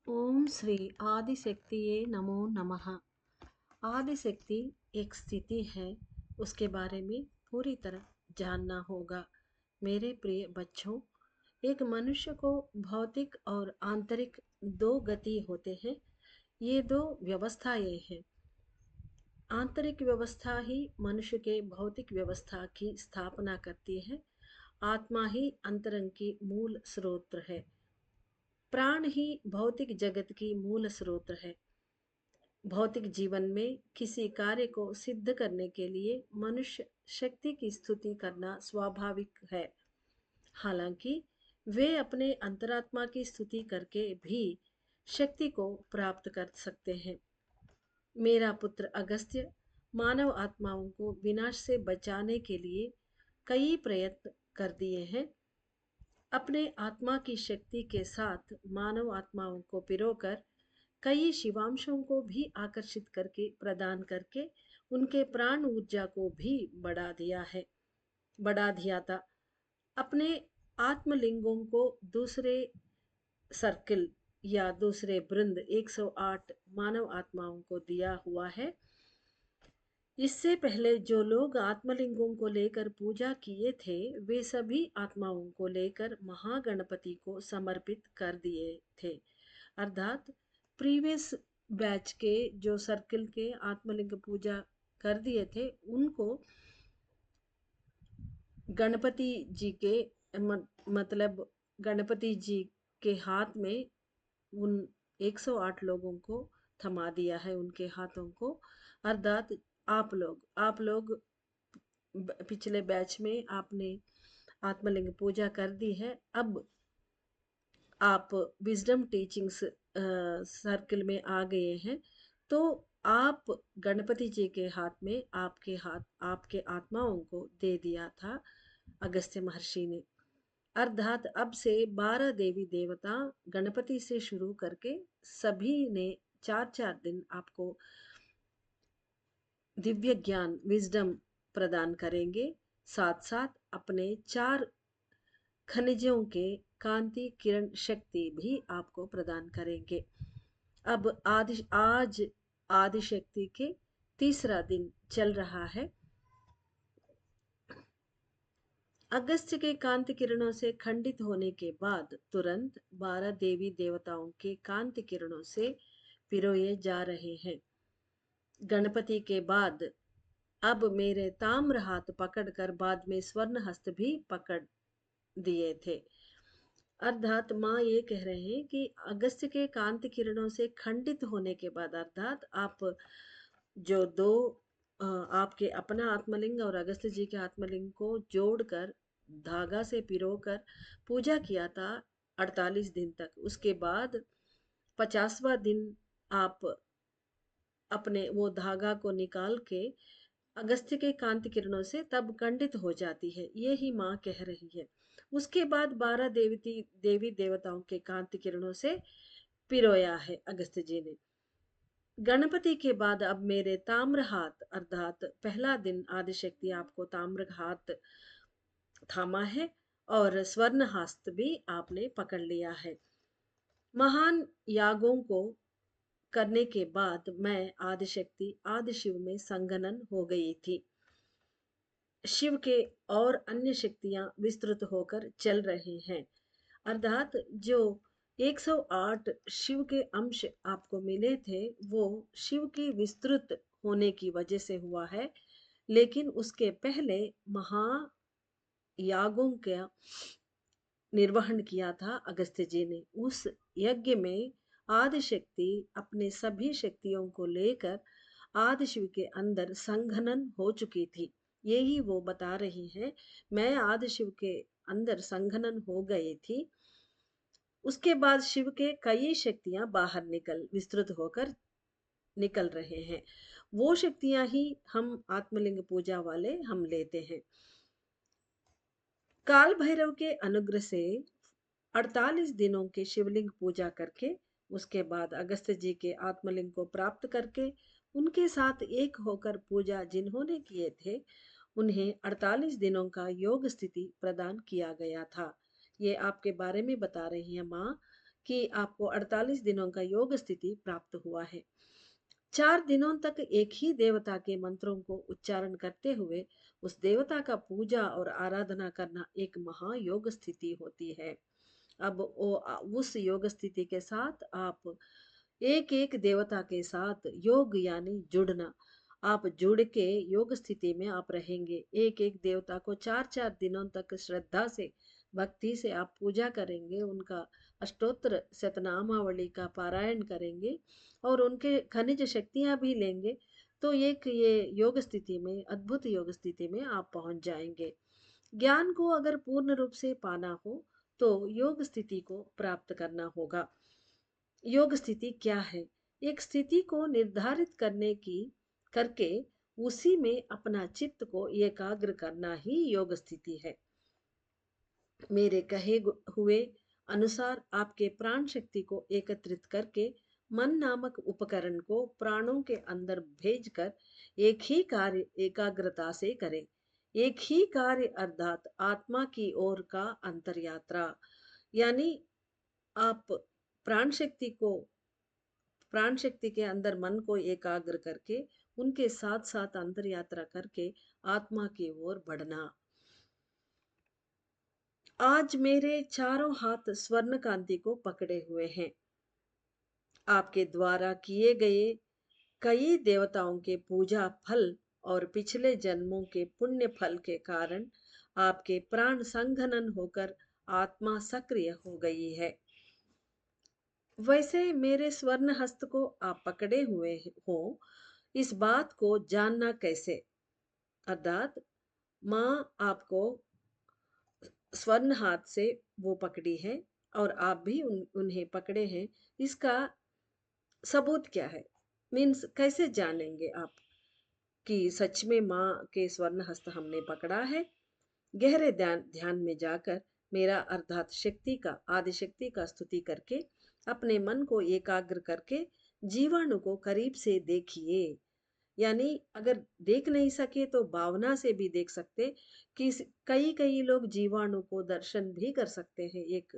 ओम श्री आदिशक्तिये नमो नमः। आदिशक्ति एक स्थिति है, उसके बारे में पूरी तरह जानना होगा। मेरे प्रिय बच्चों, एक मनुष्य को भौतिक और आंतरिक दो गति होते हैं। ये दो व्यवस्थाएं हैं। आंतरिक व्यवस्था ही मनुष्य के भौतिक व्यवस्था की स्थापना करती है। आत्मा ही अंतरंग की मूल स्रोत है। प्राण ही भौतिक जगत की मूल स्रोत है। भौतिक जीवन में किसी कार्य को सिद्ध करने के लिए मनुष्य शक्ति की स्तुति करना स्वाभाविक है। हालांकि वे अपने अंतरात्मा की स्तुति करके भी शक्ति को प्राप्त कर सकते हैं। मेरा पुत्र अगस्त्य मानव आत्माओं को विनाश से बचाने के लिए कई प्रयत्न कर दिए हैं। अपने आत्मा की शक्ति के साथ मानव आत्माओं को पिरोकर कई शिवांशों को भी आकर्षित करके प्रदान करके उनके प्राण ऊर्जा को भी बढ़ा दिया था। अपने आत्मलिंगों को दूसरे सर्किल या दूसरे वृंद 108 मानव आत्माओं को दिया हुआ है। इससे पहले जो लोग आत्मलिंगों को लेकर पूजा किए थे, वे सभी आत्माओं को लेकर महागणपति को समर्पित कर दिए थे। अर्थात प्रीवियस बैच के जो सर्किल के आत्मलिंग पूजा कर दिए थे, उनको गणपति जी के मतलब गणपति जी के हाथ में उन 108 लोगों को थमा दिया है, उनके हाथों को। अर्थात आप लोग पिछले बैच में आपने आत्मलिंग पूजा कर दी है। अब आप विजडम टीचिंग्स सर्कल में आ गए हैं, तो आप गणपति जी के हाथ में आपके आत्माओं को दे दिया था अगस्त्य महर्षि ने। अर्थात अब से 12 देवी देवता गणपति से शुरू करके सभी ने 4-4 दिन आपको दिव्य ज्ञान विजडम प्रदान करेंगे। साथ साथ अपने 4 खनिजों के कांति किरण शक्ति भी आपको प्रदान करेंगे। अब आज आदिशक्ति के तीसरा दिन चल रहा है। अगस्त्य के कांति किरणों से खंडित होने के बाद तुरंत 12 देवी देवताओं के कांति किरणों से पिरोए जा रहे हैं। गणपति के बाद अब मेरे ताम्र हाथ पकड़कर बाद में स्वर्ण हस्त भी पकड़ दिए थे। अर्थात माँ ये कह रहे हैं कि अगस्त्य के कांति किरणों से खंडित होने के बाद, अर्थात आप जो दो आपके अपना आत्मलिंग और अगस्त्य जी के आत्मलिंग को जोड़कर धागा से पिरोकर पूजा किया था 48 दिन तक। उसके बाद 50वां दिन आप अपने वो धागा को निकाल के अगस्त्य के कांति किरणों से तब खंडित हो जाती है, ये ही माँ कह रही है। उसके बाद 12 देवी देवताओं के कांति किरणों से पिरोया है अगस्त्य जी ने। गणपति के बाद अब मेरे ताम्र हाथ, अर्थात पहला दिन आदिशक्ति आपको ताम्र हाथ थामा है और स्वर्ण हस्त भी आपने पकड़ लिया है। महान यागों को करने के बाद मैं आदिशक्ति आदिशिव में संघनन हो गई थी। शिव के और अन्य शक्तियां विस्तृत होकर चल रहे हैं। अर्थात जो 108 शिव के अंश आपको मिले थे, वो शिव की विस्तृत होने की वजह से हुआ है। लेकिन उसके पहले महायागों का निर्वहन किया था अगस्त्य जी ने। उस यज्ञ में आदिशक्ति अपने सभी शक्तियों को लेकर आदिशिव के अंदर संघनन हो चुकी थी। यही वो बता रही है, मैं आदिशिव के अंदर संघनन हो गई थी। उसके बाद शिव के कई शक्तियां बाहर विस्तृत होकर निकल रहे हैं। वो शक्तियां ही हम आत्मलिंग पूजा वाले हम लेते हैं। काल भैरव के अनुग्रह से 48 दिनों के शिवलिंग पूजा करके, उसके बाद अगस्त्य जी के आत्मलिंग को प्राप्त करके, उनके साथ एक होकर पूजा जिन्होंने किए थे, उन्हें 48 दिनों का योग स्थिति प्रदान किया गया था। ये आपके बारे में बता रही है माँ कि आपको 48 दिनों का योग स्थिति प्राप्त हुआ है। 4 दिनों तक एक ही देवता के मंत्रों को उच्चारण करते हुए उस देवता का पूजा और आराधना करना एक महायोग स्थिति होती है। अब उस योग स्थिति के साथ आप एक-एक देवता के साथ योग यानी जुड़ना। आप जुड़ के योग स्थिति में आप रहेंगे। एक-एक देवता को 4-4 दिनों तक श्रद्धा से, भक्ति से आप पूजा करेंगे, उनका अष्टोत्तर शतनामावली का पारायण करेंगे और उनके खनिज शक्तियाँ भी लेंगे, तो एक ये योग स्थिति में, अद्भुत योग स्थिति में आप पहुँच जाएँगे। ज्ञान को अगर पूर्ण रूप से पाना हो, तो योग स्थिति को प्राप्त करना होगा। योग स्थिति क्या है? एक स्थिति को निर्धारित करके उसी में अपना चित्त को एकाग्र करना ही योग स्थिति है। मेरे कहे हुए अनुसार आपके प्राण शक्ति को एकत्रित करके मन नामक उपकरण को प्राणों के अंदर भेजकर एक ही कार्य एकाग्रता से करें। एक ही कार्य अर्थात आत्मा की ओर का अंतर यात्रा। यानी आप प्राण शक्ति को प्राण शक्ति के अंदर मन को एकाग्र करके उनके साथ साथ अंतर यात्रा करके आत्मा की ओर बढ़ना। आज मेरे चारों हाथ स्वर्ण कांति को पकड़े हुए हैं। आपके द्वारा किए गए कई देवताओं के पूजा फल और पिछले जन्मों के पुण्य फल के कारण आपके प्राण संघनन होकर आत्मा सक्रिय हो गई है। वैसे मेरे स्वर्ण हस्त को आप पकड़े हुए हो, इस बात को जानना कैसे? अर्थात माँ आपको स्वर्ण हाथ से वो पकड़ी है और आप भी उन्हें पकड़े हैं। इसका सबूत क्या है? मीन्स कैसे जानेंगे आप कि सच में माँ के स्वर्ण हस्त हमने पकड़ा है? गहरे ध्यान में जाकर मेरा अर्थात शक्ति का आदि शक्ति का स्तुति करके अपने मन को एकाग्र करके जीवाणु को करीब से देखिए। यानी अगर देख नहीं सके तो भावना से भी देख सकते कि कई कई लोग जीवाणु को दर्शन भी कर सकते हैं एक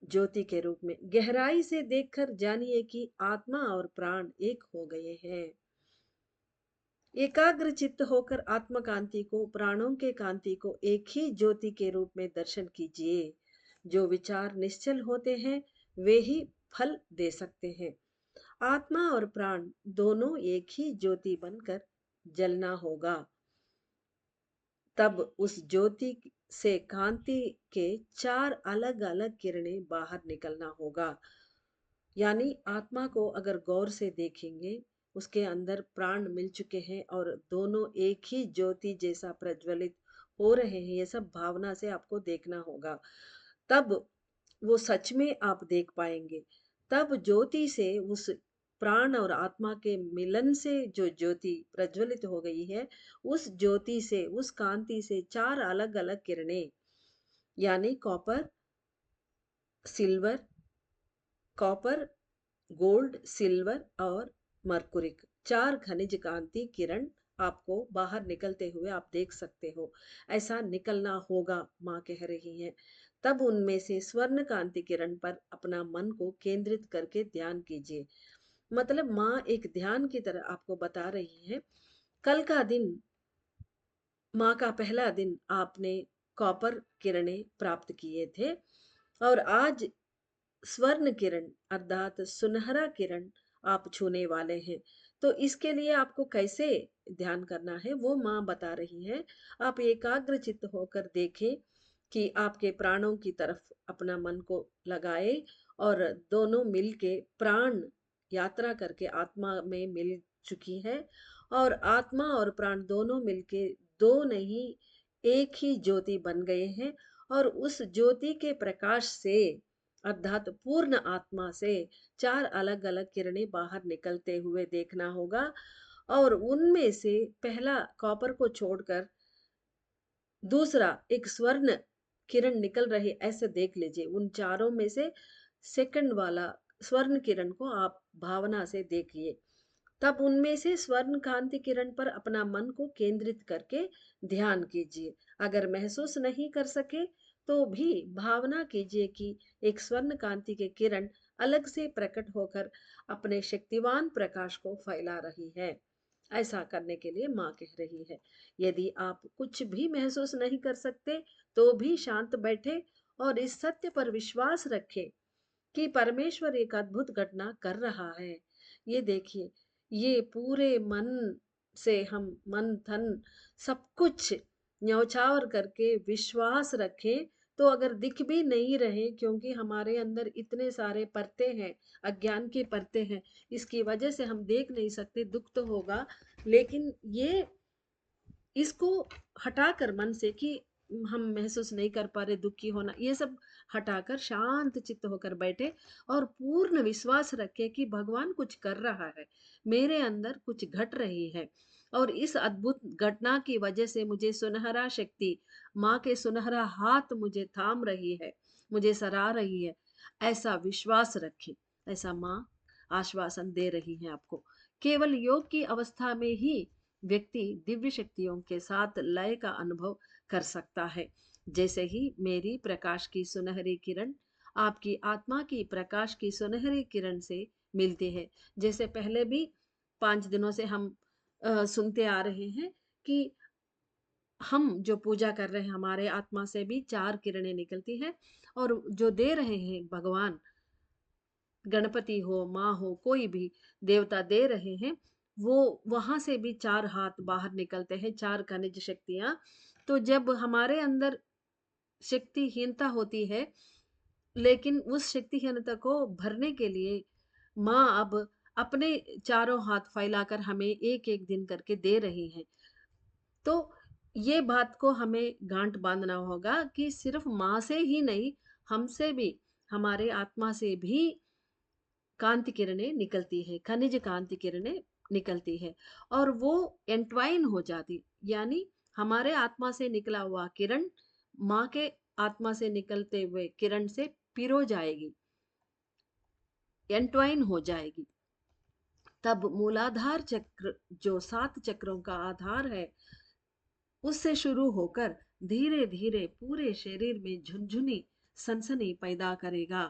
ज्योति के रूप में। गहराई से देखकर जानिए कि आत्मा और प्राण एक हो गए हैं। एकाग्र चित्त होकर आत्म कांति को प्राणों के कांति को एक ही ज्योति के रूप में दर्शन कीजिए। जो विचार निश्चल होते हैं वे ही फल दे सकते हैं। आत्मा और प्राण दोनों एक ही ज्योति बनकर जलना होगा। तब उस ज्योति से कांति के 4 अलग अलग किरणें बाहर निकलना होगा। यानी आत्मा को अगर गौर से देखेंगे, उसके अंदर प्राण मिल चुके हैं और दोनों एक ही ज्योति जैसा प्रज्वलित हो रहे हैं। ये सब भावना से आपको देखना होगा। तब वो सच में आप देख पाएंगे। तब ज्योति से उस प्राण और आत्मा के मिलन से जो ज्योति प्रज्वलित हो गई है, उस ज्योति से, उस कांति से 4 अलग अलग किरणें यानी सिल्वर कॉपर, गोल्ड, सिल्वर और मरकुरिक 4 खनिज कांति किरण आपको बाहर निकलते हुए आप देख सकते हो। ऐसा निकलना होगा, माँ कह रही हैं। तब उनमें से स्वर्ण कांति किरण पर अपना मन को केंद्रित करके ध्यान कीजिए। मतलब माँ एक ध्यान की तरह आपको बता रही है। कल का दिन, माँ का पहला दिन आपने कॉपर किरणें प्राप्त किए थे और आज स्वर्ण किरण अर्थात सुनहरा किरण आप छूने वाले हैं। तो इसके लिए आपको कैसे ध्यान करना है वो माँ बता रही है। आप एकाग्र चित्त होकर देखें कि आपके प्राणों की तरफ अपना मन को लगाए और दोनों मिलके प्राण यात्रा करके आत्मा में मिल चुकी है और आत्मा और प्राण दोनों मिलके दो नहीं एक ही ज्योति बन गए हैं और उस ज्योति के प्रकाश से अर्थात पूर्ण आत्मा से 4 अलग अलग किरणें बाहर निकलते हुए देखना होगा और उनमें से पहला कॉपर को छोड़कर दूसरा एक स्वर्ण किरण निकल रही ऐसे देख लीजिए। उन चारों में से सेकंड वाला स्वर्ण किरण को आप भावना से देखिए। तब उनमें से स्वर्ण कांति किरण पर अपना मन को केंद्रित करके ध्यान कीजिए। अगर महसूस नहीं कर सके तो भी भावना कीजिए कि एक स्वर्ण कांति के किरण अलग से प्रकट होकर अपने शक्तिवान प्रकाश को फैला रही है। ऐसा करने के लिए माँ कह रही है। यदि आप कुछ भी महसूस नहीं कर सकते तो भी शांत बैठे और इस सत्य पर विश्वास रखें कि परमेश्वर एक अद्भुत घटना कर रहा है। ये देखिए, ये पूरे मन से हम मन धन सब कुछ न्यौछावर करके विश्वास रखें, तो अगर दिख भी नहीं रहे क्योंकि हमारे अंदर इतने सारे परते हैं, अज्ञान की परतें हैं, इसकी वजह से हम देख नहीं सकते, दुख तो होगा, लेकिन ये इसको हटाकर मन से कि हम महसूस नहीं कर पा रहे दुखी होना, ये सब हटाकर शांत चित्त होकर बैठे और पूर्ण विश्वास रखे कि भगवान कुछ कर रहा है, मेरे अंदर कुछ घट रही है और इस अद्भुत घटना की वजह से मुझे सुनहरा शक्ति, माँ के सुनहरा हाथ मुझे थाम रही है, मुझे सराह रही है। ऐसा विश्वास रखें। ऐसा माँ आश्वासन दे रही है आपको। केवल योग की अवस्था में ही व्यक्ति दिव्य शक्तियों के साथ लय का अनुभव कर सकता है। जैसे ही मेरी प्रकाश की सुनहरी किरण आपकी आत्मा की प्रकाश की सुनहरी किरण से मिलती है। जैसे पहले भी 5 दिनों से हम सुनते आ रहे हैं कि हम जो पूजा कर रहे हैं हमारे आत्मा से भी 4 किरणें निकलती हैं और जो दे रहे हैं भगवान, गणपति हो, माँ हो, कोई भी देवता दे रहे हैं, वो वहाँ से भी 4 हाथ बाहर निकलते हैं, 4 खनिज शक्तियाँ। तो जब हमारे अंदर शक्तिहीनता होती है, लेकिन उस शक्तिहीनता को भरने के लिए माँ अब अपने चारों हाथ फैलाकर हमें एक-एक दिन करके दे रही हैं। तो ये बात को हमें गांठ बांधना होगा कि सिर्फ माँ से ही नहीं, हमसे भी, हमारे आत्मा से भी कांति किरणें निकलती है, खनिज कांति किरणें निकलती है और वो एंट्वाइन हो जाती, यानी हमारे आत्मा से निकला हुआ किरण माँ के आत्मा से निकलते हुए किरण से पिरो जाएगी, एंट्वाइन हो जाएगी। तब मूलाधार चक्र जो 7 चक्रों का आधार है, उससे शुरू होकर धीरे धीरे पूरे शरीर में झुनझुनी सनसनी पैदा करेगा।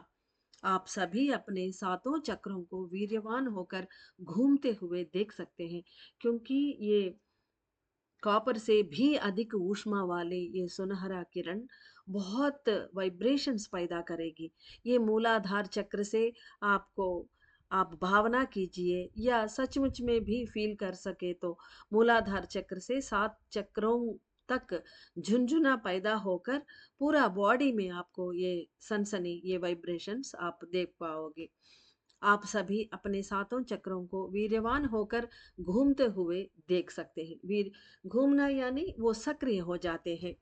आप सभी अपने 7 चक्रों को वीर्यवान होकर घूमते हुए देख सकते हैं, क्योंकि ये कॉपर से भी अधिक ऊष्मा वाले ये सुनहरा किरण बहुत वाइब्रेशंस पैदा करेगी। ये मूलाधार चक्र से आपको, आप भावना कीजिए या सचमुच में भी फील कर सके तो मूलाधार चक्र से 7 चक्रों तक झुनझुना पैदा होकर पूरा बॉडी में आपको ये सनसनी, ये वाइब्रेशंस आप देख पाओगे। आप सभी अपने 7 चक्रों को वीर्यवान होकर घूमते हुए देख सकते हैं। वीर घूमना यानी वो सक्रिय हो जाते हैं।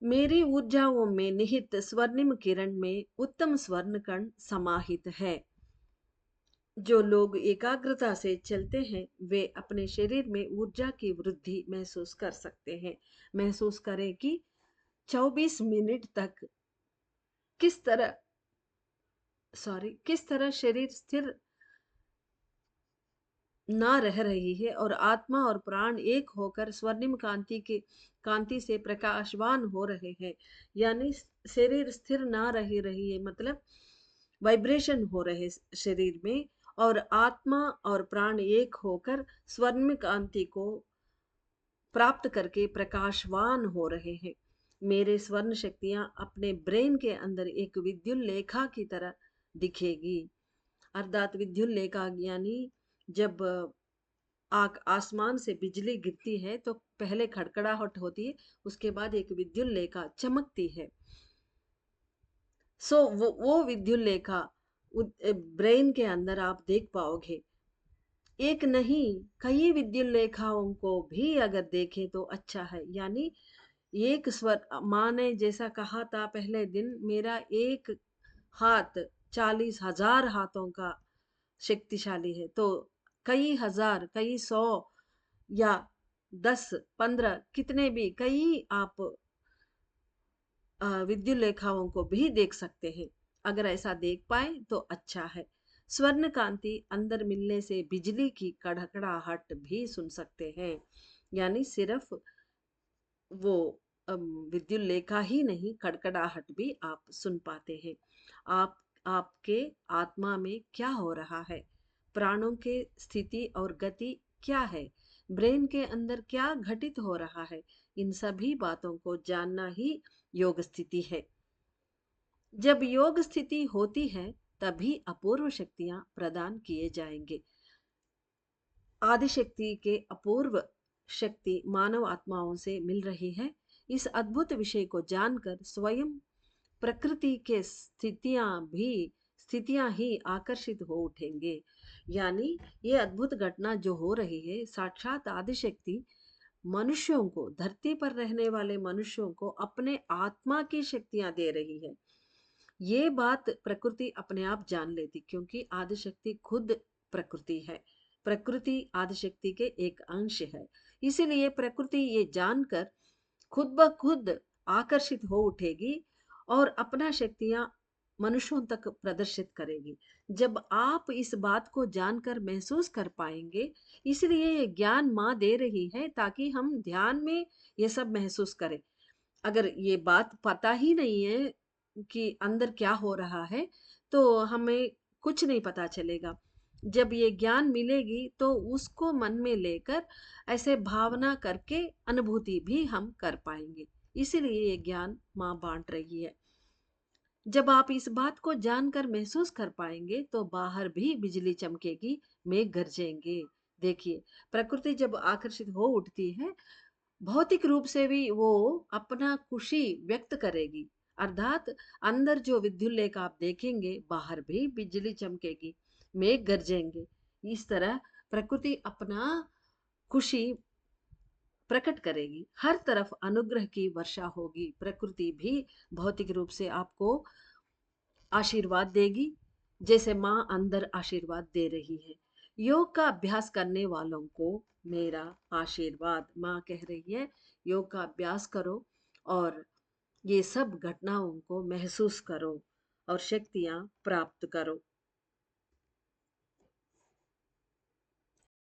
मेरी ऊर्जाओं में निहित स्वर्णिम किरण में उत्तम स्वर्ण कण समाहित है। जो लोग एकाग्रता से चलते हैं, वे अपने शरीर में ऊर्जा की वृद्धि महसूस कर सकते हैं। महसूस करें कि 24 मिनट तक किस तरह किस तरह शरीर स्थिर ना रह रही है और आत्मा और प्राण एक होकर स्वर्णिम कांति से प्रकाशवान हो रहे हैं। यानी शरीर स्थिर ना रह रही है, मतलब वाइब्रेशन हो रहे शरीर में, और आत्मा और प्राण एक होकर स्वर्णिम कांति को प्राप्त करके प्रकाशवान हो रहे हैं। मेरे स्वर्ण शक्तियां अपने ब्रेन के अंदर एक विद्युत लेखा की तरह दिखेगी। अर्थात विद्युत लेखा यानी जब आसमान से बिजली गिरती है तो पहले खड़खड़ाहट होती है, उसके बाद एक विद्युत लेखा चमकती है। सो वो विद्युत लेखा ब्रेन के अंदर आप देख पाओगे। एक नहीं, कई विद्युत लेखाओं को भी अगर देखें तो अच्छा है। यानी एक स्वर, माँ ने जैसा कहा था पहले दिन, मेरा एक हाथ 40,000 हाथों का शक्तिशाली है, तो कई हजार, कई सौ या 10, 15, कितने भी कई आप विद्युत लेखाओं को भी देख सकते हैं। अगर ऐसा देख पाए तो अच्छा है। स्वर्ण कांति अंदर मिलने से बिजली की कड़कड़ाहट भी सुन सकते हैं। यानी सिर्फ वो विद्युत लेखा ही नहीं, खड़खड़ाहट भी आप सुन पाते हैं। आप आपके आत्मा में क्या हो रहा है? प्राणों के स्थिति और गति क्या है? ब्रेन के अंदर क्या घटित हो रहा है? इन सभी बातों को जानना ही योग स्थिति है। जब योग स्थिति होती है, तभी अपूर्व शक्तियां प्रदान किए जाएंगे। आदिशक्ति के अपूर्व शक्ति मानव आत्माओं से मिल रही है। इस अद्भुत विषय को जानकर स्वयं प्रकृति के स्थितियां ही आकर्षित हो उठेंगे। यानी ये अद्भुत घटना जो हो रही है, साक्षात आदिशक्ति मनुष्यों को, धरती पर रहने वाले मनुष्यों को अपने आत्मा की शक्तियां दे रही है। ये बात प्रकृति अपने आप जान लेती, क्योंकि आदिशक्ति खुद प्रकृति है। प्रकृति आदिशक्ति के एक अंश है। इसीलिए प्रकृति ये जानकर खुद ब खुद आकर्षित हो उठेगी और अपना शक्तियां मनुष्यों तक प्रदर्शित करेगी। जब आप इस बात को जानकर महसूस कर पाएंगे, इसलिए ये ज्ञान माँ दे रही है ताकि हम ध्यान में ये सब महसूस करें। अगर ये बात पता ही नहीं है कि अंदर क्या हो रहा है, तो हमें कुछ नहीं पता चलेगा। जब ये ज्ञान मिलेगी तो उसको मन में लेकर ऐसे भावना करके अनुभूति भी हम कर पाएंगे। इसीलिए ये ज्ञान माँ बांट रही है। जब आप इस बात को जानकर महसूस कर पाएंगे तो बाहर भी बिजली चमकेगी, मेघ गरजेंगे। देखिए, प्रकृति जब आकर्षित हो उठती है, भौतिक रूप से भी वो अपना खुशी व्यक्त करेगी। अर्थात अंदर जो विद्युल्लेख आप देखेंगे, बाहर भी बिजली चमकेगी, मेघ गरजेंगे। इस तरह प्रकृति अपना खुशी प्रकट करेगी। हर तरफ अनुग्रह की वर्षा होगी। प्रकृति भी भौतिक रूप से आपको आशीर्वाद देगी, जैसे माँ अंदर आशीर्वाद दे रही है। योग का अभ्यास करने वालों को मेरा आशीर्वाद। माँ कह रही है, योग का अभ्यास करो और ये सब घटनाओं को महसूस करो और शक्तियां प्राप्त करो।